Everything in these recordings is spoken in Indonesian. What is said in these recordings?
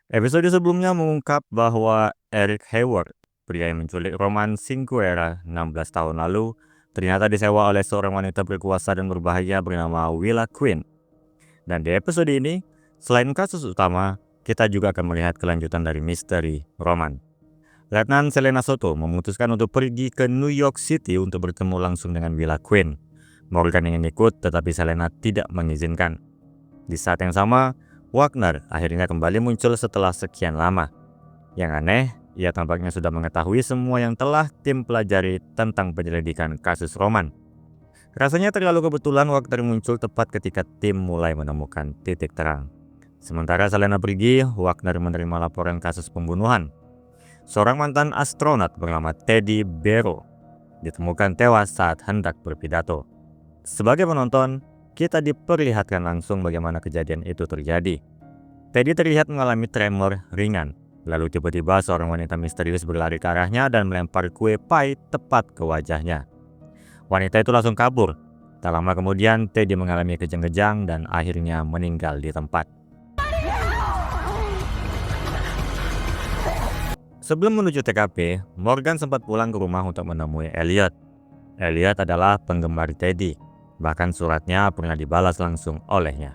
Episode sebelumnya mengungkap bahwa Eric Hayward, pria yang menculik Roman Cinquera 16 tahun lalu, ternyata disewa oleh seorang wanita berkuasa dan berbahaya bernama Willa Quinn. Dan di episode ini, selain kasus utama, kita juga akan melihat kelanjutan dari misteri Roman. Letnan Selena Soto memutuskan untuk pergi ke New York City untuk bertemu langsung dengan Willa Quinn. Morgan ingin ikut, tetapi Selena tidak mengizinkan. Di saat yang sama, Wagner akhirnya kembali muncul setelah sekian lama. Yang aneh, ia tampaknya sudah mengetahui semua yang telah tim pelajari tentang penyelidikan kasus Roman. Rasanya terlalu kebetulan Wagner muncul tepat ketika tim mulai menemukan titik terang. Sementara Selena pergi, Wagner menerima laporan kasus pembunuhan. Seorang mantan astronot bernama Teddy Barrow ditemukan tewas saat hendak berpidato. Sebagai penonton, kita diperlihatkan langsung bagaimana kejadian itu terjadi. Teddy terlihat mengalami tremor ringan. Lalu tiba-tiba seorang wanita misterius berlari ke arahnya dan melempar kue pie tepat ke wajahnya. Wanita itu langsung kabur. Tak lama kemudian, Teddy mengalami kejang-kejang dan akhirnya meninggal di tempat. Sebelum menuju TKP, Morgan sempat pulang ke rumah untuk menemui Elliot. Elliot adalah penggemar Teddy. Bahkan suratnya pernah dibalas langsung olehnya.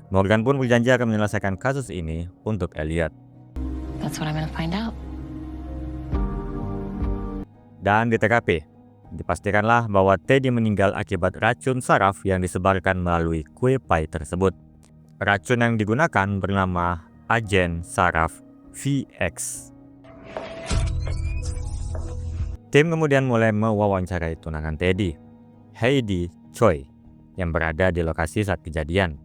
Morgan pun berjanji akan menyelesaikan kasus ini untuk Elliot. That's what I'm gonna find out. Dan di TKP, dipastikanlah bahwa Teddy meninggal akibat racun saraf yang disebarkan melalui kue pie tersebut. Racun yang digunakan bernama agen saraf VX. Tim kemudian mulai mewawancarai tunangan Teddy, Heidi Choi, yang berada di lokasi saat kejadian.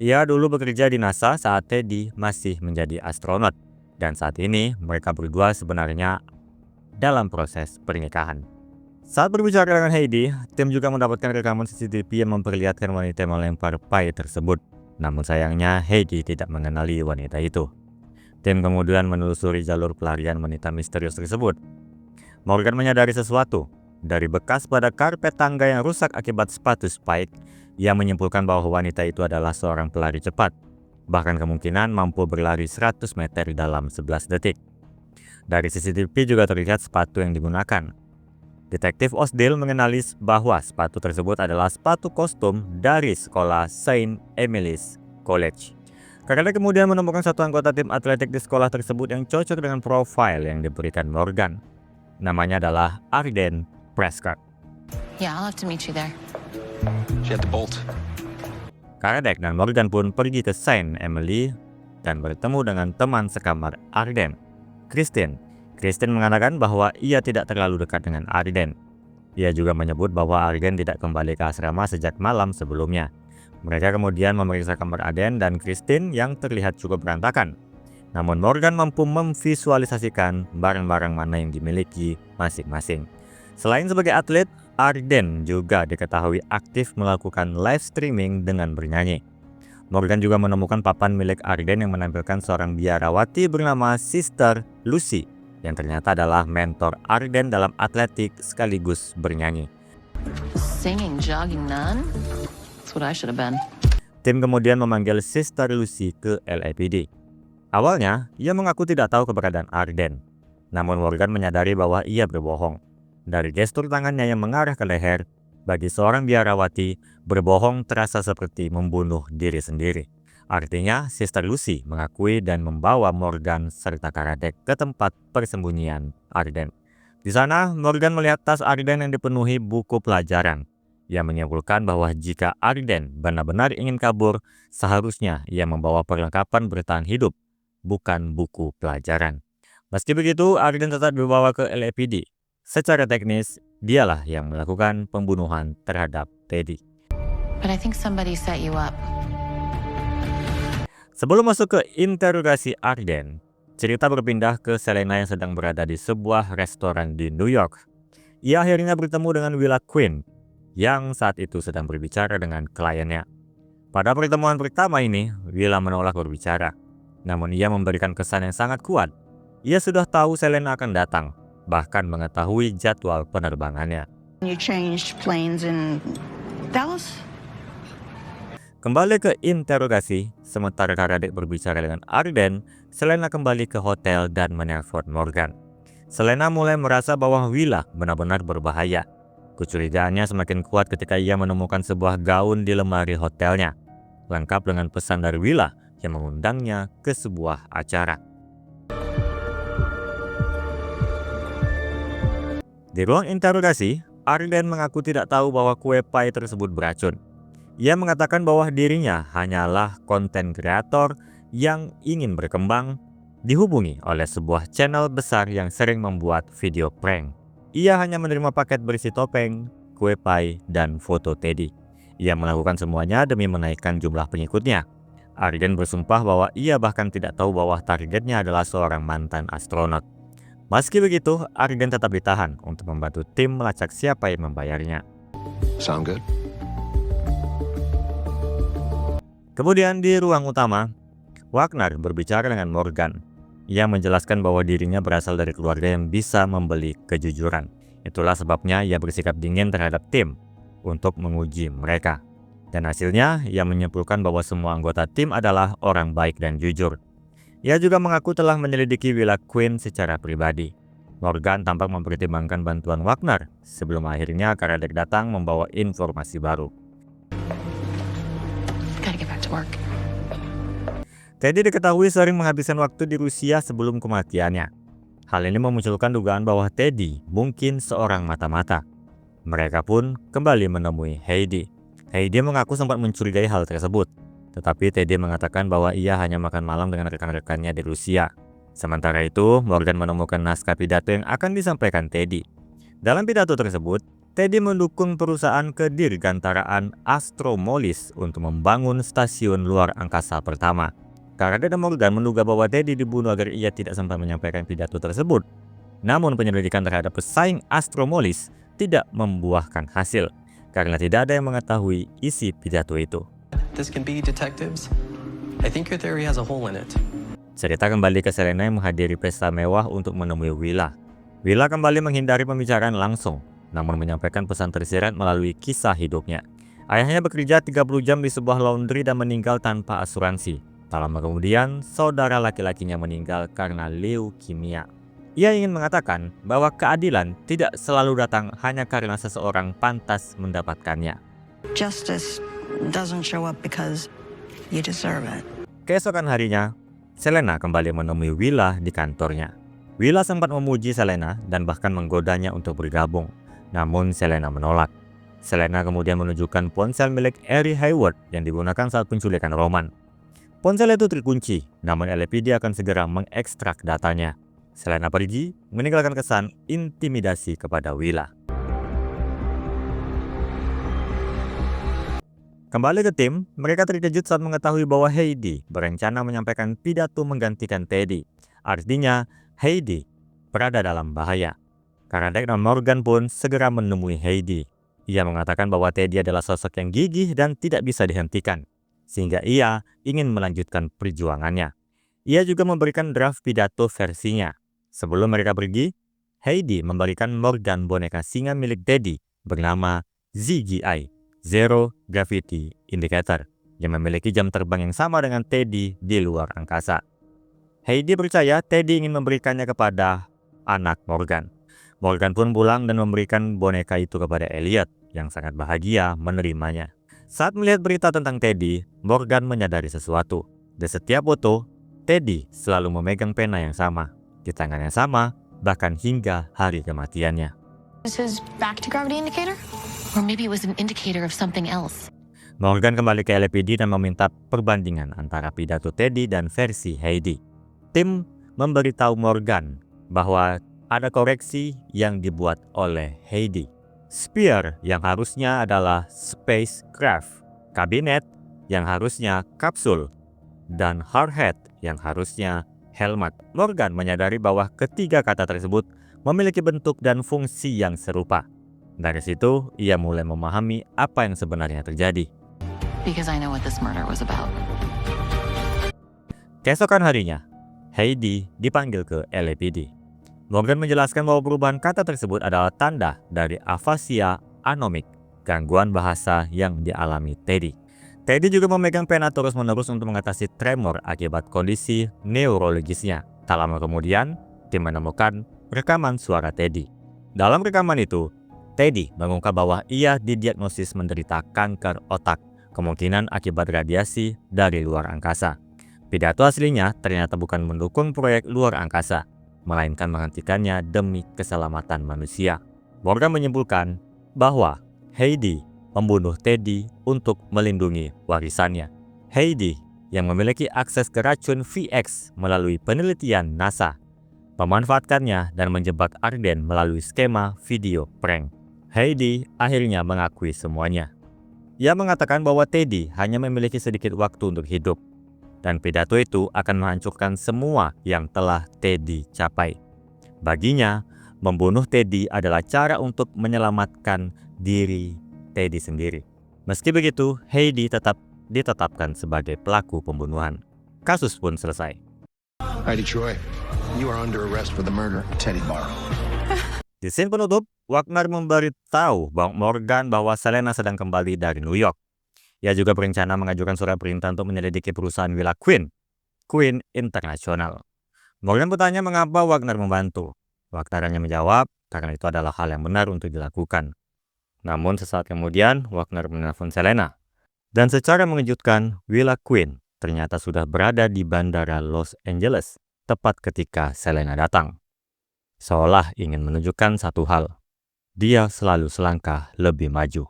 Ia dulu bekerja di NASA saat Teddy masih menjadi astronot, dan saat ini mereka berdua sebenarnya dalam proses pernikahan. Saat berbicara dengan Heidi, tim juga mendapatkan rekaman CCTV yang memperlihatkan wanita melempar pie tersebut. Namun sayangnya Heidi tidak mengenali wanita itu. Tim kemudian menelusuri jalur pelarian wanita misterius tersebut. Morgan menyadari sesuatu. Dari bekas pada karpet tangga yang rusak akibat sepatu Spike, ia menyimpulkan bahwa wanita itu adalah seorang pelari cepat. Bahkan kemungkinan mampu berlari 100 meter dalam 11 detik. Dari CCTV juga terlihat sepatu yang digunakan. Detektif Osdale mengenali bahwa sepatu tersebut adalah sepatu kostum dari sekolah Saint Emily's College. Karena kemudian menemukan satu anggota tim atletik di sekolah tersebut yang cocok dengan profil yang diberikan Morgan. Namanya adalah Arden Prescott. Yeah, I'll have to meet you there. She had to bolt. Karadek dan Morgan pun pergi ke Saint Emily dan bertemu dengan teman sekamar Arden, Christine. Christine mengatakan bahwa ia tidak terlalu dekat dengan Arden. Ia juga menyebut bahwa Arden tidak kembali ke asrama sejak malam sebelumnya. Mereka kemudian memeriksa kamar Arden dan Christine yang terlihat cukup berantakan. Namun Morgan mampu memvisualisasikan barang-barang mana yang dimiliki masing-masing. Selain sebagai atlet, Arden juga diketahui aktif melakukan live streaming dengan bernyanyi. Morgan juga menemukan papan milik Arden yang menampilkan seorang biarawati bernama Sister Lucy, yang ternyata adalah mentor Arden dalam atletik sekaligus bernyanyi. Singing, jogging, none? That's what I should have been. Tim kemudian memanggil Sister Lucy ke LAPD. Awalnya, ia mengaku tidak tahu keberadaan Arden. Namun Morgan menyadari bahwa ia berbohong. Dari gestur tangannya yang mengarah ke leher, bagi seorang biarawati, berbohong terasa seperti membunuh diri sendiri. Artinya, Sister Lucy mengakui dan membawa Morgan serta Karadek ke tempat persembunyian Arden. Di sana, Morgan melihat tas Arden yang dipenuhi buku pelajaran. Ia menyimpulkan bahwa jika Arden benar-benar ingin kabur, seharusnya ia membawa perlengkapan bertahan hidup, bukan buku pelajaran. Meski begitu, Arden tetap dibawa ke LAPD. Secara teknis, dialah yang melakukan pembunuhan terhadap Teddy. But I think somebody set you up. Sebelum masuk ke interogasi Arden, cerita berpindah ke Selena yang sedang berada di sebuah restoran di New York. Ia akhirnya bertemu dengan Willa Quinn, yang saat itu sedang berbicara dengan kliennya. Pada pertemuan pertama ini, Willa menolak berbicara. Namun ia memberikan kesan yang sangat kuat. Ia sudah tahu Selena akan datang, bahkan mengetahui jadwal penerbangannya. You changed planes in Dallas? Kembali ke interogasi, sementara Karadec berbicara dengan Arden, Selena kembali ke hotel dan menelpon Morgan. Selena mulai merasa bahwa Willa benar-benar berbahaya. Kecurigaannya semakin kuat ketika ia menemukan sebuah gaun di lemari hotelnya, lengkap dengan pesan dari Willa yang mengundangnya ke sebuah acara. Di ruang interogasi, Arden mengaku tidak tahu bahwa kue pie tersebut beracun. Ia mengatakan bahwa dirinya hanyalah konten kreator yang ingin berkembang, dihubungi oleh sebuah channel besar yang sering membuat video prank. Ia hanya menerima paket berisi topeng, kue pie, dan foto Teddy. Ia melakukan semuanya demi menaikkan jumlah pengikutnya. Arden bersumpah bahwa ia bahkan tidak tahu bahwa targetnya adalah seorang mantan astronot. Meski begitu, Arden tetap ditahan untuk membantu tim melacak siapa yang membayarnya. Sound good? Kemudian di ruang utama, Wagner berbicara dengan Morgan. Ia menjelaskan bahwa dirinya berasal dari keluarga yang bisa membeli kejujuran. Itulah sebabnya ia bersikap dingin terhadap tim untuk menguji mereka. Dan hasilnya, ia menyimpulkan bahwa semua anggota tim adalah orang baik dan jujur. Ia juga mengaku telah menyelidiki Willa Quinn secara pribadi. Morgan tampak mempertimbangkan bantuan Wagner sebelum akhirnya Karadec datang membawa informasi baru. Gotta get back to work. Teddy diketahui sering menghabiskan waktu di Rusia sebelum kematiannya. Hal ini memunculkan dugaan bahwa Teddy mungkin seorang mata-mata. Mereka pun kembali menemui Heidi. Heidi mengaku sempat mencurigai hal tersebut, tetapi Teddy mengatakan bahwa ia hanya makan malam dengan rekan-rekannya di Rusia. Sementara itu, Morgan menemukan naskah pidato yang akan disampaikan Teddy. Dalam pidato tersebut, Teddy mendukung perusahaan kedirgantaraan Astromolis untuk membangun stasiun luar angkasa pertama. Karadec dan Morgan menduga bahwa Teddy dibunuh agar ia tidak sempat menyampaikan pidato tersebut. Namun penyelidikan terhadap pesaing Astromolis tidak membuahkan hasil, karena tidak ada yang mengetahui isi pidato itu. This can be detectives. I think your theory has a hole in it. Cerita kembali ke Selena yang menghadiri pesta mewah untuk menemui Willa. Willa kembali menghindari pembicaraan langsung, namun menyampaikan pesan tersirat melalui kisah hidupnya. Ayahnya bekerja 30 jam di sebuah laundry dan meninggal tanpa asuransi. Tak lama kemudian, saudara laki-lakinya meninggal karena leukemia. Ia ingin mengatakan bahwa keadilan tidak selalu datang hanya karena seseorang pantas mendapatkannya. Justice doesn't show up because you deserve it. Keesokan harinya, Selena kembali menemui Willa di kantornya. Willa sempat memuji Selena dan bahkan menggodanya untuk bergabung, namun Selena menolak. Selena kemudian menunjukkan ponsel milik Harry Hayward yang digunakan saat penculikan Roman. Ponsel itu terkunci, namun LAPD akan segera mengekstrak datanya. Selena pergi, meninggalkan kesan intimidasi kepada Willa. Kembali ke tim, mereka terkejut saat mengetahui bahwa Heidi berencana menyampaikan pidato menggantikan Teddy. Artinya, Heidi berada dalam bahaya. Karadec dan Morgan pun segera menemui Heidi. Ia mengatakan bahwa Teddy adalah sosok yang gigih dan tidak bisa dihentikan, sehingga ia ingin melanjutkan perjuangannya. Ia juga memberikan draft pidato versinya. Sebelum mereka pergi, Heidi memberikan Morgan boneka singa milik Teddy bernama ZGI, Zero Gravity Indicator, yang memiliki jam terbang yang sama dengan Teddy di luar angkasa. Heidi percaya Teddy ingin memberikannya kepada anak Morgan. Morgan pun pulang dan memberikan boneka itu kepada Elliot, yang sangat bahagia menerimanya. Saat melihat berita tentang Teddy, Morgan menyadari sesuatu. Di setiap foto, Teddy selalu memegang pena yang sama, di tangan yang sama, bahkan hingga hari kematiannya. Is his back to gravity indicator? Or maybe it was an indicator of something else. Morgan kembali ke LAPD dan meminta perbandingan antara pidato Teddy dan versi Heidi. Tim memberitahu Morgan bahwa ada koreksi yang dibuat oleh Heidi. Spear yang harusnya adalah spacecraft, kabinet yang harusnya kapsul, dan hardhead yang harusnya helmet. Morgan menyadari bahwa ketiga kata tersebut memiliki bentuk dan fungsi yang serupa. Dari situ, ia mulai memahami apa yang sebenarnya terjadi. Because I know what this murder was about. Keesokan harinya, Heidi dipanggil ke LAPD. Morgan menjelaskan bahwa perubahan kata tersebut adalah tanda dari afasia anomik, gangguan bahasa yang dialami Teddy. Teddy juga memegang pena terus-menerus untuk mengatasi tremor akibat kondisi neurologisnya. Tak lama kemudian, tim menemukan rekaman suara Teddy. Dalam rekaman itu, Teddy mengungkap bahwa ia didiagnosis menderita kanker otak, kemungkinan akibat radiasi dari luar angkasa. Pidato aslinya ternyata bukan mendukung proyek luar angkasa, melainkan menghentikannya demi keselamatan manusia. Morgan menyimpulkan bahwa Heidi membunuh Teddy untuk melindungi warisannya. Heidi yang memiliki akses ke racun VX melalui penelitian NASA, memanfaatkannya dan menjebak Arden melalui skema video prank. Heidi akhirnya mengakui semuanya. Ia mengatakan bahwa Teddy hanya memiliki sedikit waktu untuk hidup, dan pidato itu akan menghancurkan semua yang telah Teddy capai. Baginya, membunuh Teddy adalah cara untuk menyelamatkan diri Teddy sendiri. Meski begitu, Heidi tetap ditetapkan sebagai pelaku pembunuhan. Kasus pun selesai. Heidi Troy, you are under arrest for the murder of Teddy Barrow. Di scene penutup, Wagner memberitahu Morgan bahwa Selena sedang kembali dari New York. Ia juga berencana mengajukan surat perintah untuk menyelidiki perusahaan Willa Queen International. Morgan bertanya mengapa Wagner membantu. Wagner hanya menjawab karena itu adalah hal yang benar untuk dilakukan. Namun sesaat kemudian, Wagner menelpon Selena. Dan secara mengejutkan, Willa Queen ternyata sudah berada di bandara Los Angeles tepat ketika Selena datang. Seolah ingin menunjukkan satu hal, dia selalu selangkah lebih maju.